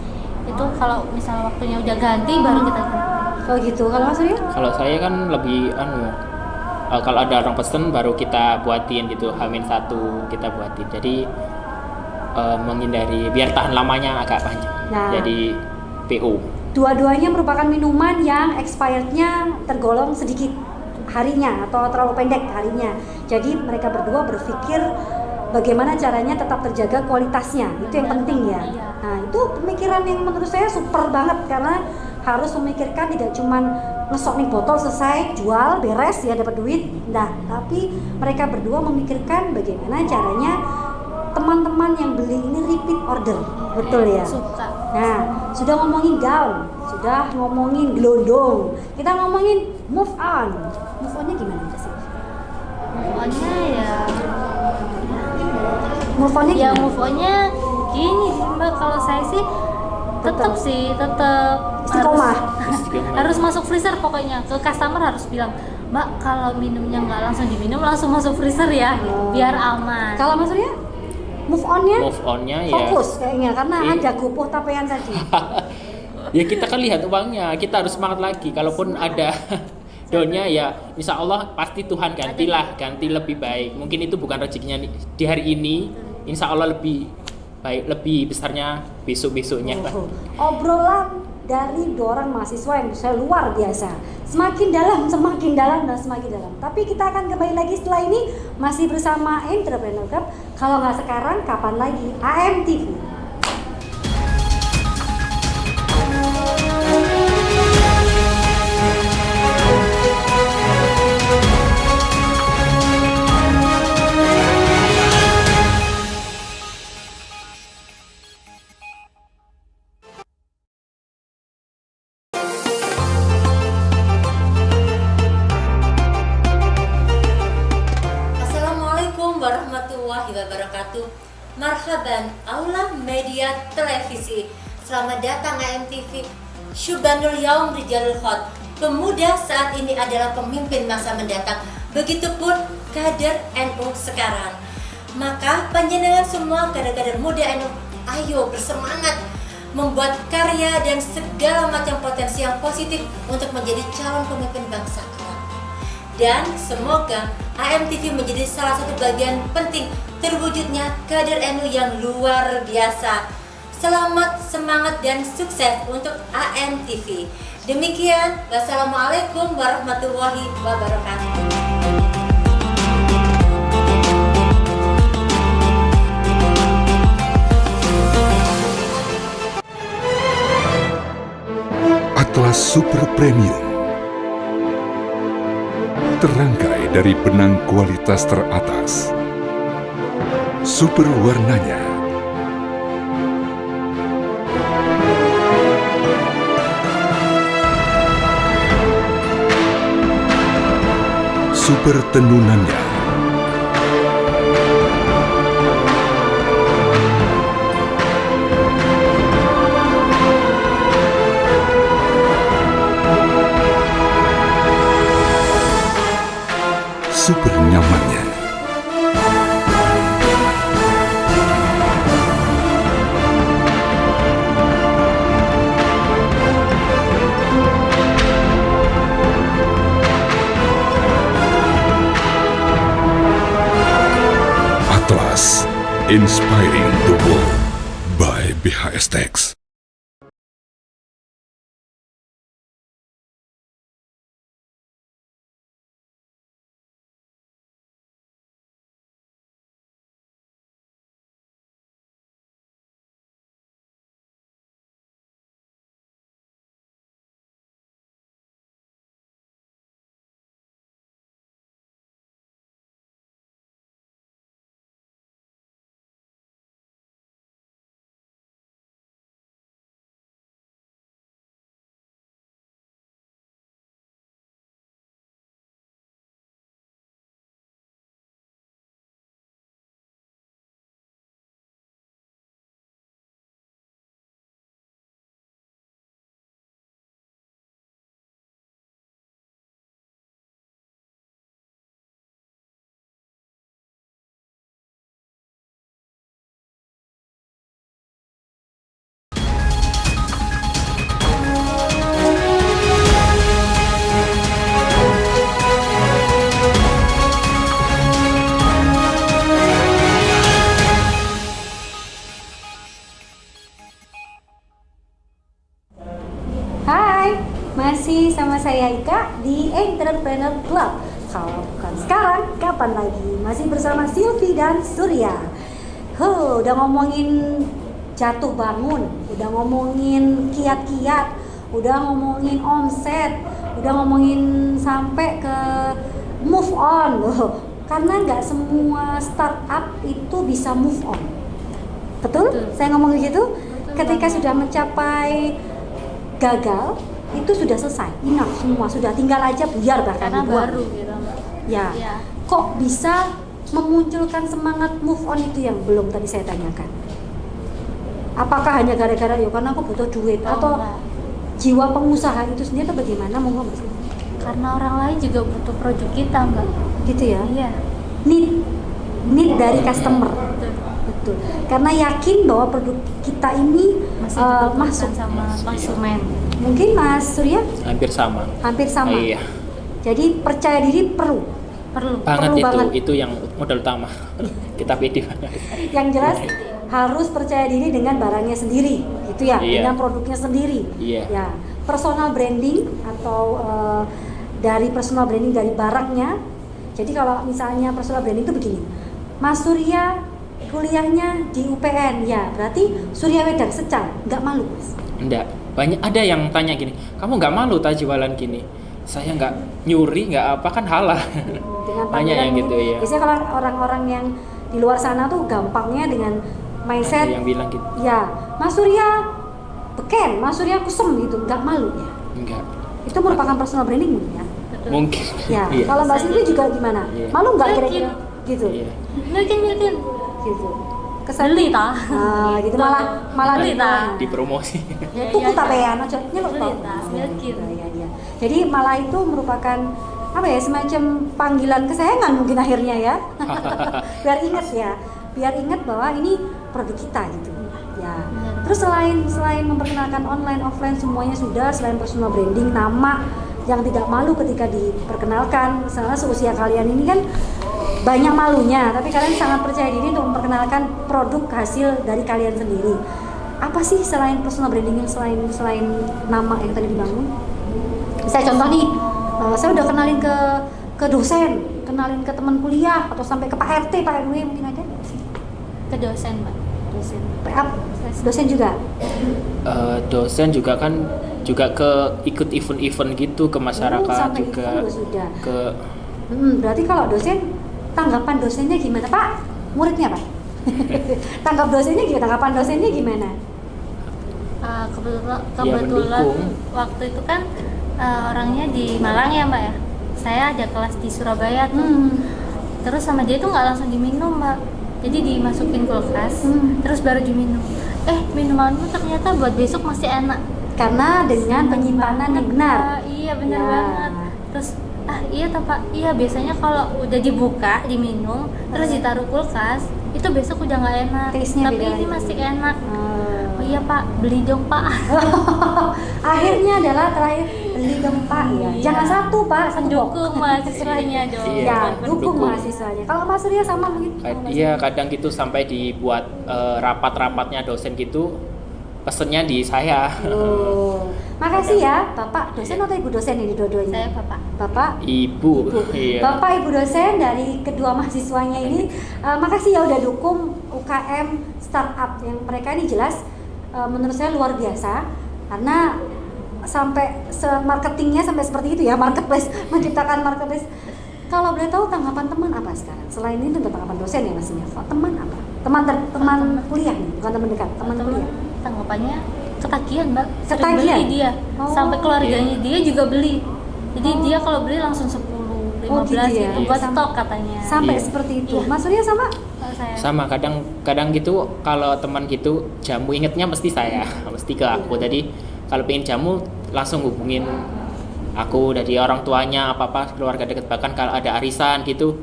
itu kalau misalnya waktunya udah ganti baru kita ganti. Oh gitu. Kalau Mas Surya? Kalau saya kan lebih kalau ada orang pesen baru kita buatin gitu, H-1 kita buatin. Jadi menghindari biar tahan lamanya agak panjang. Nah. Jadi PO. Dua-duanya merupakan minuman yang expirednya tergolong sedikit harinya atau terlalu pendek harinya. Jadi mereka berdua berpikir bagaimana caranya tetap terjaga kualitasnya. Itu yang penting ya. Nah, itu pemikiran yang menurut saya super banget karena harus memikirkan tidak cuman ngesok nih botol selesai jual beres ya dapat duit. Nah, tapi mereka berdua memikirkan bagaimana caranya teman-teman yang beli ini repeat order. Betul ya? Suka. Nah, sudah ngomongin down, sudah ngomongin gelondong. Kita ngomongin move on. Move on-nya gimana sih? Move on-nya ya Move on-nya ya gimana? move on-nya gini sih Mbak, kalau saya sih tetap istiqomah. harus masuk freezer pokoknya. Ke customer harus bilang, Mbak kalau minumnya nggak langsung diminum langsung masuk freezer ya, biar aman. Kalau Mas Surya, move on-nya ya fokus kayaknya karena ada gopoh tapean tadi. Ya kita kan lihat uangnya, kita harus semangat lagi. Kalaupun ada downnya ya insya Allah pasti Tuhan ganti lebih baik. Mungkin itu bukan rezekinya di hari ini, insya Allah lebih baik, lebih besarnya besok-besoknya. Obrolan dari dorang mahasiswa yang bisa luar biasa. Semakin dalam, dan semakin dalam. Tapi kita akan kembali lagi setelah ini masih bersama Entrepreneur Club. Kalau nggak sekarang, kapan lagi? AMTV. Warahmatullahi wabarakatuh. Marhaban Aula Media Televisi. Selamat datang AMTV. Syubanul Yaum Rijalul Khot. Pemuda saat ini adalah pemimpin masa mendatang. Begitupun kader NU sekarang. Maka panjenengan semua kader-kader muda NU, ayo bersemangat membuat karya dan segala macam potensi yang positif untuk menjadi calon pemimpin bangsa. Dan semoga AMTV menjadi salah satu bagian penting terwujudnya kader NU yang luar biasa. Selamat, semangat, dan sukses untuk AMTV. Demikian, wassalamualaikum warahmatullahi wabarakatuh. Atlas Super Premium terangkai dari benang kualitas teratas. Super warnanya, super tenunannya, super nyamannya. Atlas, inspiring the world by BHS Tex. Masih sama saya Ika di Entrepreneur Club. Kalau bukan sekarang, kapan lagi? Masih bersama Silvi dan Surya. Udah ngomongin jatuh bangun, udah ngomongin kiat-kiat, udah ngomongin omset, udah ngomongin sampai ke move on loh. Karena nggak semua startup itu bisa move on. Betul? Saya ngomong gitu. Ketika sudah mencapai gagal, itu sudah selesai, enough semua, sudah tinggal aja buyar bahkan karena dibuang. baru gitu. Ya. Kok bisa memunculkan semangat move on itu yang belum tadi saya tanyakan? Apakah hanya gara-gara ya karena aku butuh duit atau enggak. Jiwa pengusaha itu sendiri atau bagaimana? Monggo Mas. Karena orang lain juga butuh produk kita, Mbak. Gitu ya? Iya. Need dari customer. Betul. Karena yakin bahwa produk kita ini masuk sama konsumen. Mungkin Mas Surya? Hampir sama. Hampir sama. Iya. Jadi percaya diri perlu Banget itu banget. itu yang modal utama. Kita pede banget. Yang jelas harus percaya diri dengan barangnya sendiri, gitu gitu ya, Iya. dengan produknya sendiri. Iya. Ya, personal branding atau dari personal branding dari barangnya. Jadi kalau misalnya personal branding itu begini, Mas Surya kuliahnya di UPN, ya berarti Surya Wedang Secal, nggak malu Mas? Enggak, banyak ada yang tanya gini, kamu nggak malu tak jualan gini? Saya nggak nyuri, nggak apa, kan halal. Dengan Banyak yang gitu ya. Biasanya kalau orang-orang yang di luar sana tuh gampangnya dengan mindset Ada yang bilang gitu. ya Mas Surya beken, Mas Surya kusem gitu, nggak malu ya. Enggak, Itu merupakan personal branding mungkin ya. mungkin. Ya, Iya. kalau Mbak Silvi juga gimana? Iya. Malu nggak kira-kira gitu? Iya. Mungkin Gitu. beli tah. Gitu malah Beli tah. Dipromosi. Ya itu kita pean aja nyeluk Beli tau. tah, sedikit. Ya. Jadi malah itu merupakan apa ya, semacam panggilan kesayangan mungkin akhirnya ya. biar ingat bahwa ini produk kita gitu ya. Terus selain memperkenalkan online offline semuanya sudah, selain personal branding, nama yang tidak malu ketika diperkenalkan. Misalnya seusia kalian ini kan banyak malunya, tapi kalian sangat percaya diri untuk memperkenalkan produk hasil dari kalian sendiri. Apa sih selain personal branding yang selain nama yang tadi dibangun? Saya contoh nih, saya udah kenalin ke dosen, kenalin ke teman kuliah, atau sampai ke Pak RT, Pak RW mungkin ada nggak sih? Ke dosen, Mbak. Dosen, PA, dosen juga. Dosen juga kan juga ke ikut event-event gitu ke masyarakat Sampai juga. event sudah. Ke Berarti kalau dosen, tanggapan dosennya gimana Pak? Muridnya Pak? Tanggapan dosennya gimana? Kebetulan mendukung. waktu itu kan orangnya di Malang ya Mbak ya. Saya ada kelas di Surabaya tuh. Terus sama dia tuh nggak langsung diminum Mbak. Jadi dimasukin kulkas, terus baru diminum. Minumanmu ternyata buat besok masih enak. Karena dengan penyimpanan yang benar. Iya benar Ya. banget. Terus iya toh Pak. Iya biasanya kalau udah dibuka diminum, terus ditaruh kulkas, itu besok udah nggak enak. Taste-nya Tapi beda ini lagi. masih enak. Oh iya Pak, beli dong Pak. Akhirnya adalah terakhir beli dong Pak ya. Iya. Jangan satu Pak, satu Dukung box. mahasiswanya dong. Iya. Ya, dukung Dukung. mahasiswanya. Kalau Mas Surya sama mungkin? Iya, kadang gitu sampai dibuat rapat-rapatnya dosen gitu, pesennya di saya. Oh, makasih ya Bapak dosen atau Ibu dosen ini dua-duanya? Saya Bapak. Bapak Ibu. Iya. Bapak Ibu dosen dari kedua mahasiswanya ini, makasih ya udah dukung UKM startup yang mereka ini jelas menurut saya luar biasa karena sampai marketingnya sampai seperti itu ya, marketplace, menciptakan marketplace. Kalau boleh tahu tanggapan teman apa sekarang? Selain ini tanggapan dosen ya pastinya. Teman apa? Teman kuliah nih, bukan teman dekat, teman kuliah. Tanggapannya ketagihan Mbak. Sering Ketagihan? beli dia. Oh. Sampai keluarganya dia juga beli. Jadi dia kalau beli langsung 10, 15 gitu ya? gitu buat Iya. stok katanya. Sampai Iya. seperti itu. Iya. Mas Surya sama? Kalau saya. Sama kadang gitu kalau teman gitu jamu ingetnya mesti saya, mesti ke aku. Jadi kalau pengen jamu langsung hubungin aku dari orang tuanya apa keluarga dekat, bahkan kalau ada arisan gitu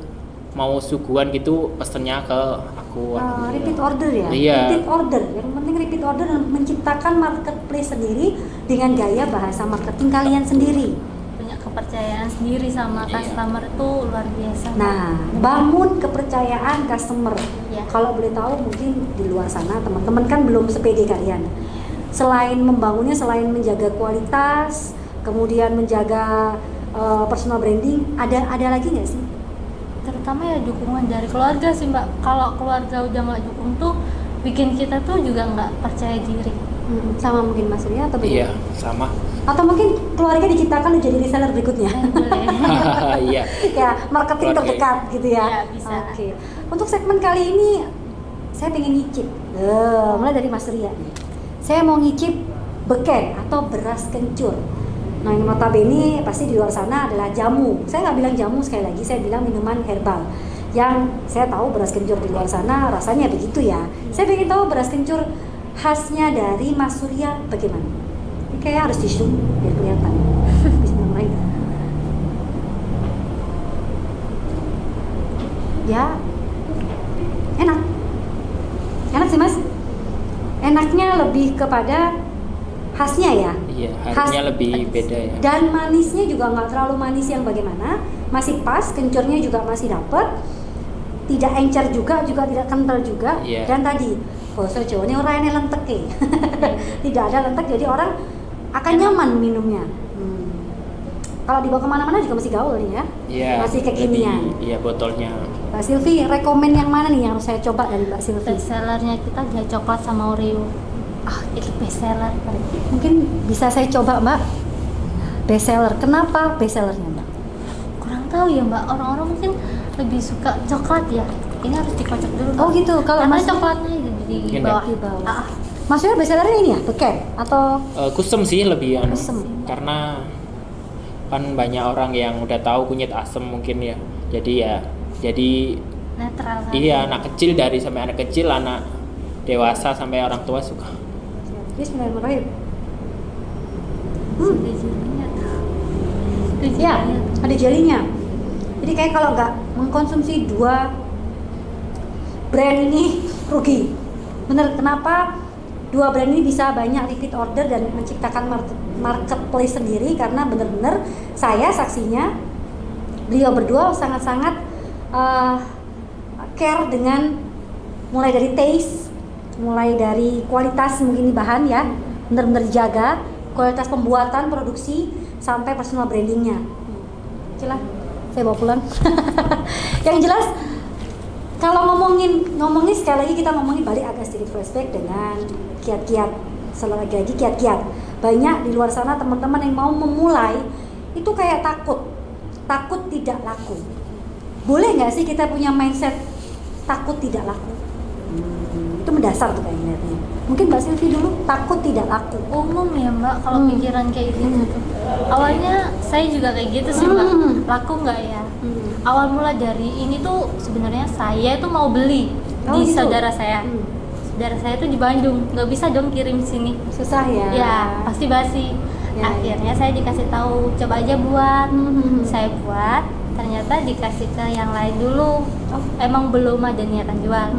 mau suguhan gitu pesennya ke aku. Repeat order ya? Iya. Repeat order, yang penting repeat order dan menciptakan marketplace sendiri dengan gaya bahasa marketing kalian sendiri. Punya kepercayaan sendiri sama customer itu luar biasa. Nah, bangun kepercayaan customer. Iya. Kalau boleh tahu mungkin di luar sana teman-teman kan belum sepede kalian. Selain membangunnya, selain menjaga kualitas, kemudian menjaga personal branding, ada lagi nggak sih? Terutama ya dukungan dari keluarga sih Mbak. Kalau keluarga udah nggak dukung tuh bikin kita tuh juga nggak percaya diri. Sama mungkin Mas Surya atau Iya, bagaimana? sama. Atau mungkin keluarga diciptakan menjadi reseller berikutnya. Boleh. Iya. Ya, marketing Keluarga. terdekat gitu ya. Iya, bisa. Oke. Untuk segmen kali ini saya pengen ngicip. Mulai dari Mas Surya nih. Saya mau ngicip beken atau beras kencur. Nah, yang notabene pasti di luar sana adalah jamu. Saya nggak bilang jamu sekali lagi, saya bilang minuman herbal. Yang saya tahu beras kencur di luar sana rasanya begitu ya. Saya pengen tahu beras kencur khasnya dari Mas Surya bagaimana? Ini kayak harus di zoom biar kelihatan. Bismillahirrahmanirrahim. Ya, enak sih Mas. Enaknya lebih kepada khasnya ya. Iya, harusnya lebih beda ya. Dan manisnya juga nggak terlalu manis yang bagaimana, masih pas, kencurnya juga masih dapet, tidak encer juga tidak kental juga. Iya. Dan tadi basa Jawa ini ora ene lenteke. Tidak ada lentek, jadi orang akan nyaman minumnya. Kalau dibawa kemana-mana juga masih gaul nih ya. Iya. Masih kekinian. Iya, botolnya. Mbak Silvi, rekomen yang mana nih yang harus saya coba dari Mbak Silvi? Best sellernya kita dia coklat sama Oreo. Itu best seller. Mungkin bisa saya coba Mbak. Best seller. Kenapa best sellernya Mbak? Kurang tahu ya Mbak. Orang-orang mungkin lebih suka coklat ya. Ini harus dikocok dulu. Oh gitu. Kalau karena Mas coklatnya di bawah. Di bawah. Maksudnya best sellernya ini ya, beken atau Kusem sih lebih kusem. karena kan banyak orang yang udah tahu kunyit asem mungkin ya. Jadi Netral. iya, anak kecil dari sampai anak kecil, anak dewasa sampai orang tua suka. Bismillahirrahmanirrahim. Itu Ya, ada jelinya. Jadi kayak kalau nggak mengkonsumsi 2 brand ini rugi. Bener, kenapa 2 brand ini bisa banyak repeat order dan menciptakan marketplace sendiri? Karena bener-bener saya saksinya, beliau berdua sangat-sangat care dengan mulai dari taste, mulai dari kualitas mungkin bahan ya, bener-bener jaga kualitas pembuatan, produksi, sampai personal brandingnya. Cila, saya bawa pulang. Yang jelas, kalau ngomongin sekali lagi kita ngomongin balik agak sedikit flashback dengan kiat-kiat, lagi kiat-kiat. Banyak di luar sana teman-teman yang mau memulai itu kayak takut tidak laku. Boleh nggak sih kita punya mindset takut tidak laku? Itu mendasar tuh kayaknya. Mungkin Mbak Silvi dulu takut tidak laku. Umum ya Mbak kalau pikiran kayak gitu tuh. Awalnya saya juga kayak gitu sih Mbak. Laku nggak ya? Awal mula dari ini tuh sebenarnya saya tuh mau beli di gitu? saudara saya. Saudara saya tuh di Bandung, nggak bisa dong kirim sini. Susah ya? Ya pasti basi. Ya, Akhirnya saya dikasih tahu coba aja buat. Saya buat, ternyata dikasih ke yang lain dulu. Emang belum ada niatan jual.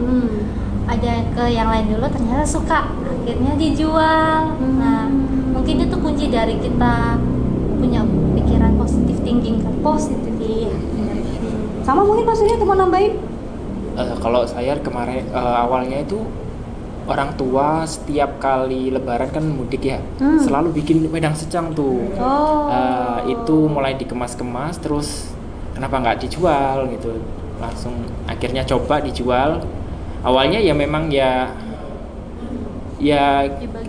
Ada ke yang lain dulu, ternyata suka, akhirnya dijual. Nah, mungkin itu kunci dari kita punya pikiran positive thinking kan. Positif. Iya. Sama mungkin maksudnya mau nambahin? Kalau saya kemarin awalnya itu orang tua setiap kali lebaran kan mudik ya, selalu bikin wedang secang tuh. Itu mulai dikemas-kemas, terus kenapa nggak dijual gitu, langsung akhirnya coba dijual. Awalnya ya memang ya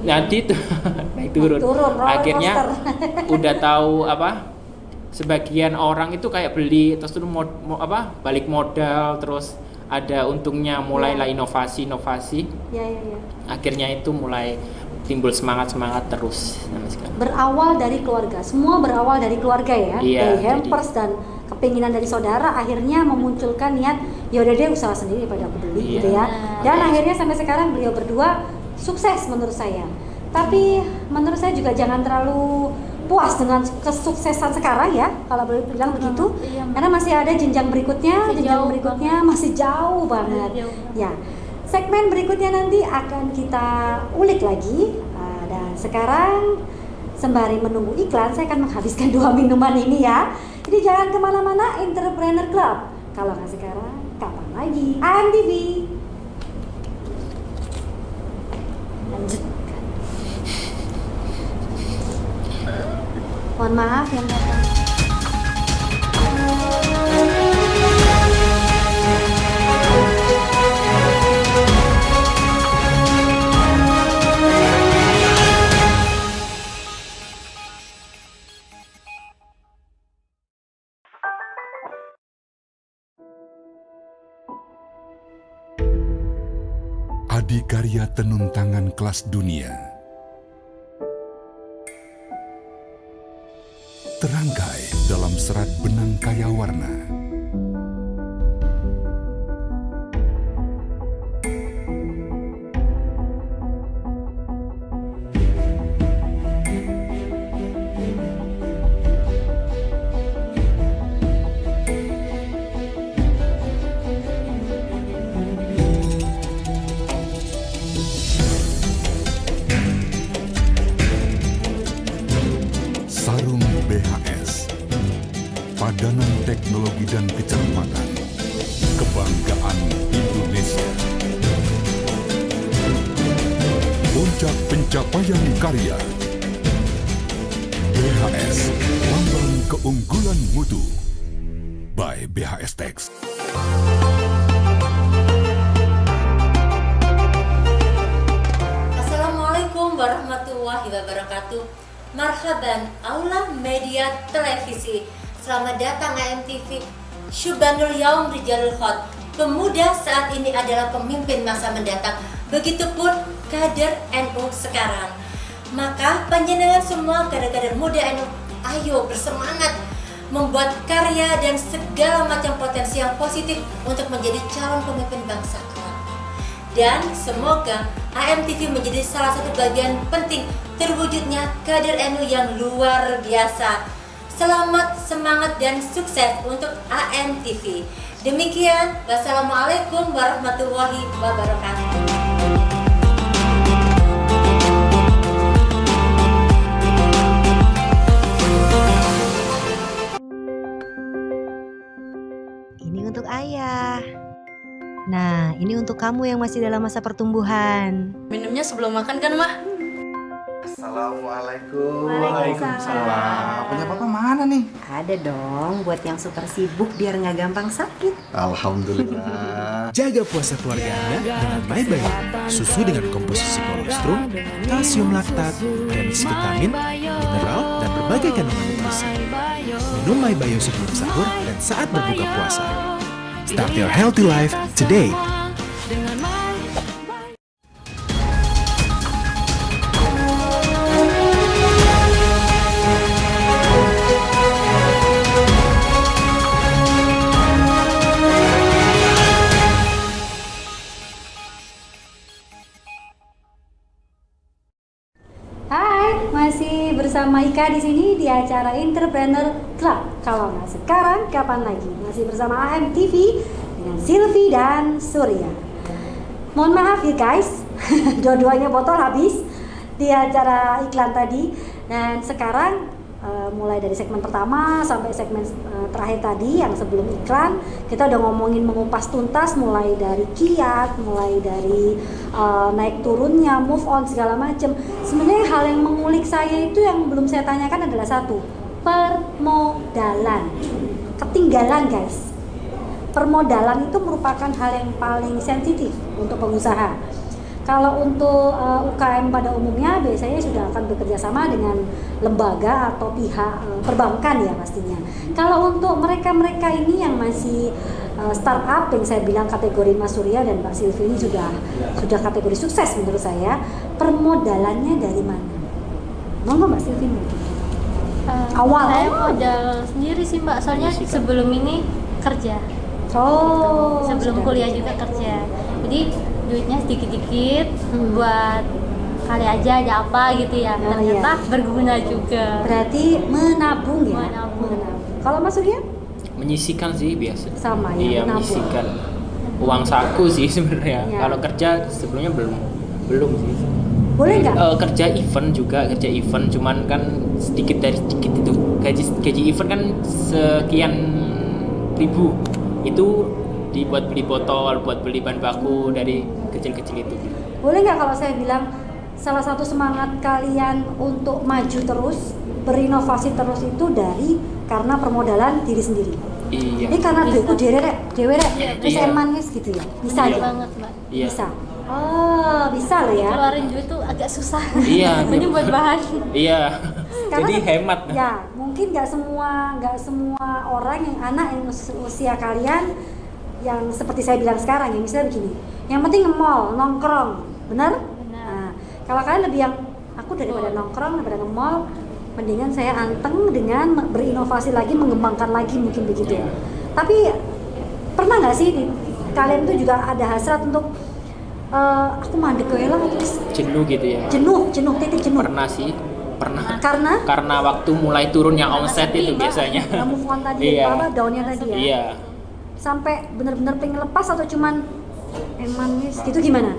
nanti tuh naik turun. Akhirnya udah tahu sebagian orang itu kayak beli terus tuh balik modal, terus ada untungnya, mulailah inovasi. Ya. Akhirnya itu mulai timbul semangat terus. Berawal dari keluarga, semua berawal dari keluarga ya. Iya, dari hampers dan kepinginan dari saudara, akhirnya memunculkan niat yaudah deh usaha sendiri daripada aku beli gitu ya. Dan akhirnya sampai sekarang beliau berdua sukses menurut saya. Tapi menurut saya juga jangan terlalu puas dengan kesuksesan sekarang ya, kalau boleh bilang begitu. Karena masih ada jenjang berikutnya, masih jauh banget. Ya. Segmen berikutnya nanti akan kita ulik lagi. Dan sekarang sembari menunggu iklan, saya akan menghabiskan 2 minuman ini ya. Jadi jangan kemana-mana, Entrepreneur Club. Kalau nggak sekarang, kapan lagi? AMTV. Lanjut. Mohon maaf yang datang. Adikarya tenun tangan kelas dunia. Terangkai dalam serat benang kaya warna. Sarung BHS, padanan teknologi dan kecermatan, kebanggaan Indonesia. Puncak Pencapaian Karya. BHS, lambang keunggulan mutu. By BHS Tax. Assalamualaikum warahmatullahi wabarakatuh. Marhaban Aula Media Televisi. Selamat datang AMTV. Syubanul Yaum Rijalul Khot. Pemuda saat ini adalah pemimpin masa mendatang. Begitupun kader NU sekarang. Maka panjenengan semua kader-kader muda NU, ayo bersemangat membuat karya dan segala macam potensi yang positif untuk menjadi calon pemimpin bangsa kelak. Dan semoga AMTV menjadi salah satu bagian penting terwujudnya kader NU yang luar biasa. Selamat, semangat, dan sukses untuk AMTV. Demikian, wassalamualaikum warahmatullahi wabarakatuh. Ini untuk ayah. Nah, ini untuk kamu yang masih dalam masa pertumbuhan. Minumnya sebelum makan kan, Mah? Assalamualaikum. Waalaikumsalam. Punya papa mana nih? Ada dong, buat yang super sibuk biar nggak gampang sakit. Alhamdulillah. Jaga puasa keluarga Anda dengan My Bayo. Susu dengan komposisi kolostrum, kalsium laktat, premix vitamin, mineral, dan berbagai kandungan nutrisi. Minum My Bayo sebelum sahur dan saat berbuka puasa. Start your healthy life today. Hai, masih bersama Ika di sini di acara Entrepreneur Club. Kalau nggak sekarang, kapan lagi? Masih bersama AMTV dengan Silvi dan Surya. Mohon maaf ya guys, dua-duanya botol habis di acara iklan tadi. Dan sekarang mulai dari segmen pertama sampai segmen terakhir tadi yang sebelum iklan, kita udah ngomongin mengupas tuntas mulai dari kiat, mulai dari naik turunnya, move on segala macam. Sebenarnya hal yang mengulik saya itu yang belum saya tanyakan adalah satu, permodalan. Ketinggalan guys. Permodalan itu merupakan hal yang paling sensitif untuk pengusaha. Kalau untuk UKM pada umumnya biasanya sudah akan bekerja sama dengan lembaga atau pihak perbankan ya pastinya. Kalau untuk mereka-mereka ini yang masih startup yang saya bilang kategori Mas Surya dan Mbak Silvi ini sudah kategori sukses menurut saya, permodalannya dari mana? Monggo Mbak Silvi. Awal saya modal sendiri sih Mbak, soalnya sebelum ini kerja. Oh, sebelum kuliah juga kerja. Jadi duitnya sedikit-sedikit buat kali aja ada apa gitu ya. Ternyata berguna juga. Berarti menabung ya? Menabung. Kalau Mas Surya? Menyisikan sih biasa. Sama ya, iya, menabung. menyisikan. Uang saku sih sebenarnya. Ya. Kalau kerja sebelumnya belum sih. Boleh nggak? Kerja event cuman kan sedikit dari sedikit itu. Gaji event kan sekian ribu. Itu dibuat beli botol, buat beli bahan baku dari kecil-kecil itu. Boleh nggak kalau saya bilang salah satu semangat kalian untuk maju terus, berinovasi terus itu karena permodalan diri sendiri. Iya. Ini karena duitku dewe rek, terus Iya. eman gitu ya. Bisa Iya. ya? Banget Mbak. Iya. Bisa. Oh, bisa loh ya. Keluarin duit tuh agak susah. Iya. Ini buat bahan. Iya. Karena Jadi hemat. Ya, mungkin nggak semua orang yang anak yang usia kalian yang seperti saya bilang sekarang ya, misalnya begini, yang penting nge-mall, nongkrong, benar? Nah, kalau kalian lebih yang aku daripada nongkrong, daripada nge-mall, mendingan saya anteng dengan berinovasi lagi, mengembangkan lagi mungkin begitu. Tapi pernah nggak sih kalian tuh juga ada hasrat untuk aku mandek lah, terus Jenuh gitu ya. titik jenuh. Pernah sih. Pernah. Karena waktu mulai turunnya omset itu biasanya. nggak move on tadi, Iya. daunnya tadi ya. Iya. Sampai benar-benar pengen lepas atau cuman emang gitu gimana?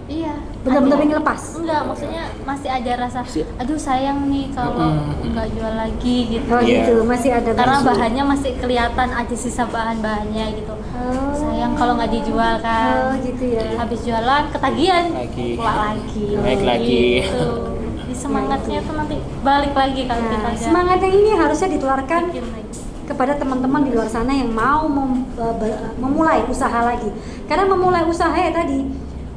Iya. Benar-benar ada. pengen lepas. Enggak, maksudnya masih ada rasa, aduh sayang nih kalau nggak jual lagi gitu. Oh gitu, masih ada. Karena baju. bahannya masih kelihatan aja sisa bahan-bahannya gitu. Sayang kalau nggak dijual kan. Oh gitu ya. Habis jualan ketagihan, Lagi. pula lagi. Naik lagi. Gitu. Jadi semangatnya tuh nanti balik lagi kalau kita Nah, ada semangat yang ini harusnya ditularkan bikin lagi. kepada teman-teman di luar sana yang mau memulai usaha lagi. Karena memulai usaha ya tadi,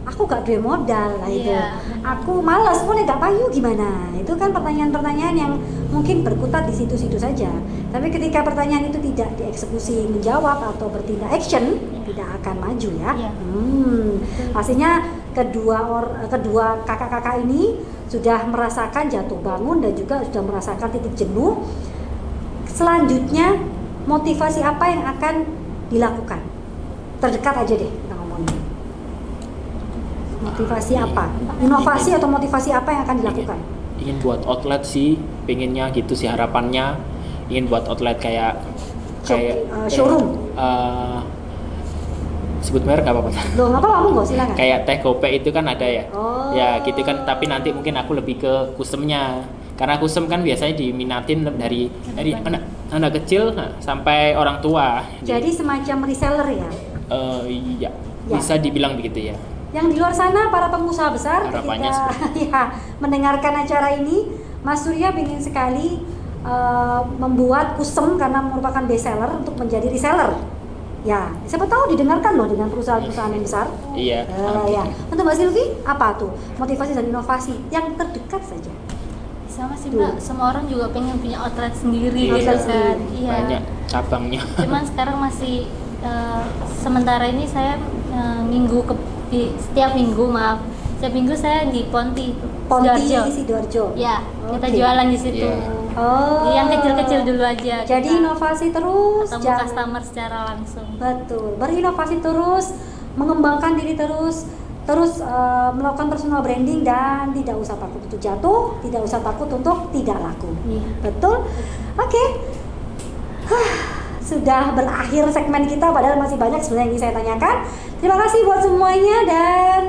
aku gak duwe modal lah itu. Iya. Aku malas, mau gak payu gimana? Itu kan pertanyaan-pertanyaan yang mungkin berkutat di situ-situ saja. Tapi ketika pertanyaan itu tidak dieksekusi menjawab atau bertindak action, tidak akan maju ya. Iya. Pastinya kedua kakak-kakak ini sudah merasakan jatuh bangun dan juga sudah merasakan titik jenuh. Selanjutnya motivasi apa yang akan dilakukan? Terdekat aja deh kita ngomongin. Motivasi apa? Inovasi atau motivasi apa yang akan dilakukan? Ingin buat outlet sih, pengennya gitu sih harapannya. Ingin buat outlet kayak showroom. Sebut merek nggak apa-apa. Loh, nggak apa-apa, monggo silakan. Kayak teh gope itu kan ada ya. Oh. Ya gitu kan, tapi nanti mungkin aku lebih ke kusumnya. Karena kusum kan biasanya diminatin dari anak kecil sampai orang tua. Jadi semacam reseller ya. Iya, Ya. bisa dibilang begitu ya. Yang di luar sana para pengusaha besar Harapannya ketika mendengarkan acara ini, Mas Surya ingin sekali membuat kusem karena merupakan best seller untuk menjadi reseller. Ya, siapa tahu didengarkan loh dengan perusahaan-perusahaan yang besar. Iya. Ya. Untuk Mbak Silvi, apa tuh motivasi dan inovasi yang terdekat saja? Sama sih Mbak, semua orang juga pengen punya outlet sendiri Iya. gitu kan. Iya. Banyak cabangnya. Cuman sekarang masih sementara ini saya setiap minggu saya di Ponti Sidoarjo. Ya, kita Oke. jualan di situ. Iya. Oh. Yang kecil-kecil dulu aja. Jadi kita inovasi terus, ketemu jangan- customer secara langsung. Betul, berinovasi terus, mengembangkan diri terus melakukan personal branding dan tidak usah takut untuk jatuh, tidak usah takut untuk tidak laku. Iya. Betul? Oke. Sudah berakhir segmen kita, padahal masih banyak sebenarnya yang ingin saya tanyakan. Terima kasih buat semuanya dan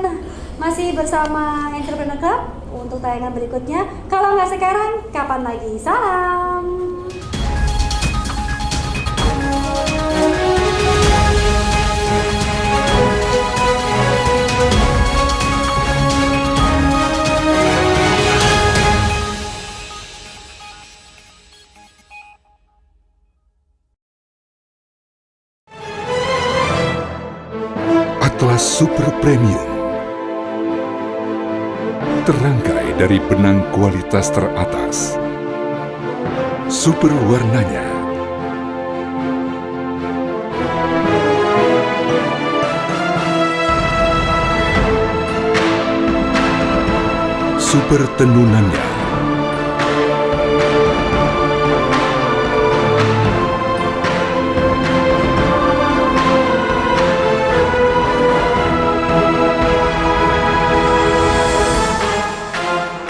masih bersama Entrepreneur Club untuk tayangan berikutnya. Kalau nggak sekarang, kapan lagi? Salam. Atlas Super Premium terangkai dari benang kualitas teratas. Super warnanya, super tenunannya,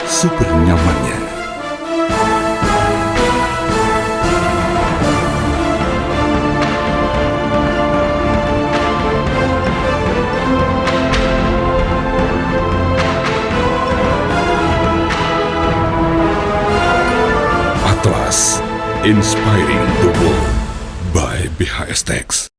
super nyamannya. Atlas, inspiring the world by BHS Tex.